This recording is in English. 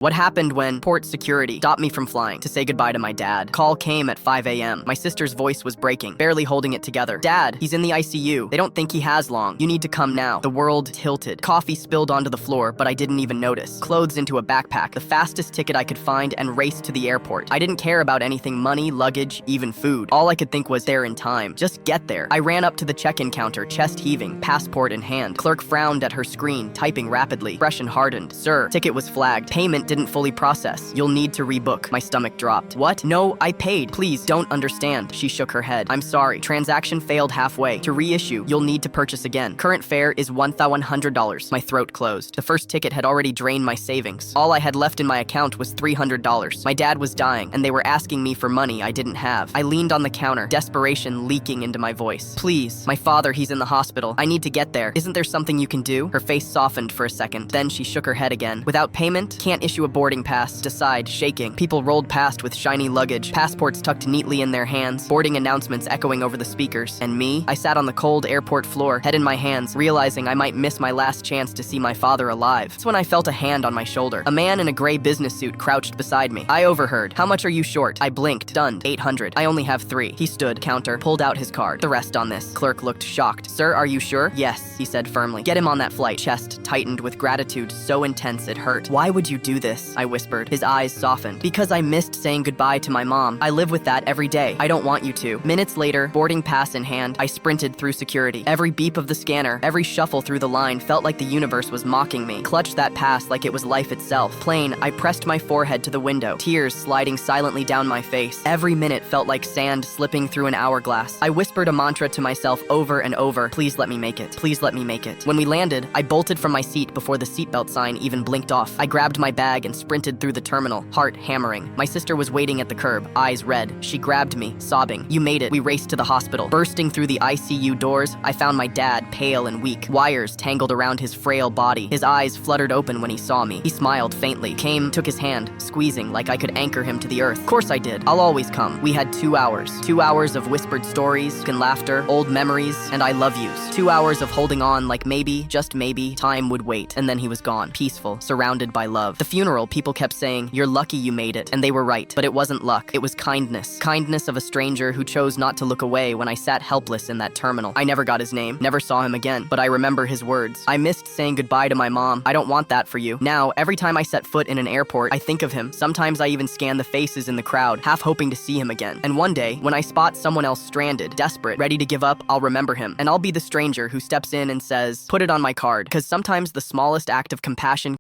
What happened when port security stopped me from flying to say goodbye to my dad? Call came at 5 a.m. My sister's voice was breaking, barely holding it together. Dad, he's in the ICU. They don't think he has long. You need to come now. The world tilted. Coffee spilled onto the floor, but I didn't even notice. Clothes into a backpack, the fastest ticket I could find, and raced to the airport. I didn't care about anything, money, luggage, even food. All I could think was there in time. Just get there. I ran up to the check-in counter, chest heaving, passport in hand. Clerk frowned at her screen, typing rapidly. Fresh and hardened. Sir, ticket was flagged. Payment didn't fully process. You'll need to rebook. My stomach dropped. What? No, I paid. Please, don't understand. She shook her head. I'm sorry. Transaction failed halfway. To reissue, you'll need to purchase again. Current fare is $1,100. My throat closed. The first ticket had already drained my savings. All I had left in my account was $300. My dad was dying, and they were asking me for money I didn't have. I leaned on the counter, desperation leaking into my voice. Please, my father, he's in the hospital. I need to get there. Isn't there something you can do? Her face softened for a second. Then she shook her head again. Without payment, can't issue a boarding pass. Decide, shaking. People rolled past with shiny luggage, passports tucked neatly in their hands, boarding announcements echoing over the speakers. And me? I sat on the cold airport floor, head in my hands, realizing I might miss my last chance to see my father alive. That's when I felt a hand on my shoulder. A man in a gray business suit crouched beside me. I overheard. How much are you short? I blinked, stunned. 800. I only have 3. He stood, counter, pulled out his card. The rest on this. Clerk looked shocked. Sir, are you sure? Yes, he said firmly. Get him on that flight. Chest tightened with gratitude so intense it hurt. Why would you do this? I whispered. His eyes softened. Because I missed saying goodbye to my mom. I live with that every day. I don't want you to. Minutes later, boarding pass in hand, I sprinted through security. Every beep of the scanner, every shuffle through the line felt like the universe was mocking me. Clutched that pass like it was life itself. Plain, I pressed my forehead to the window, tears sliding silently down my face. Every minute felt like sand slipping through an hourglass. I whispered a mantra to myself over and over. Please let me make it. Please let me make it. When we landed, I bolted from my seat before the seatbelt sign even blinked off. I grabbed my bag and sprinted through the terminal, heart hammering. My sister was waiting at the curb, eyes red. She grabbed me, sobbing. You made it. We raced to the hospital. Bursting through the ICU doors, I found my dad, pale and weak, wires tangled around his frail body. His eyes fluttered open when he saw me. He smiled faintly, came, took his hand, squeezing like I could anchor him to the earth. Of course I did. I'll always come. We had 2 hours. 2 hours of whispered stories and laughter, old memories, and I love yous. 2 hours of holding on like maybe, just maybe, time would wait. And then he was gone, peaceful, surrounded by love. The funeral, people kept saying, you're lucky you made it. And they were right. But it wasn't luck. It was kindness. Kindness of a stranger who chose not to look away when I sat helpless in that terminal. I never got his name, never saw him again, but I remember his words. I missed saying goodbye to my mom. I don't want that for you. Now, every time I set foot in an airport, I think of him. Sometimes I even scan the faces in the crowd, half hoping to see him again. And one day, when I spot someone else stranded, desperate, ready to give up, I'll remember him. And I'll be the stranger who steps in and says, put it on my card. Because sometimes the smallest act of compassion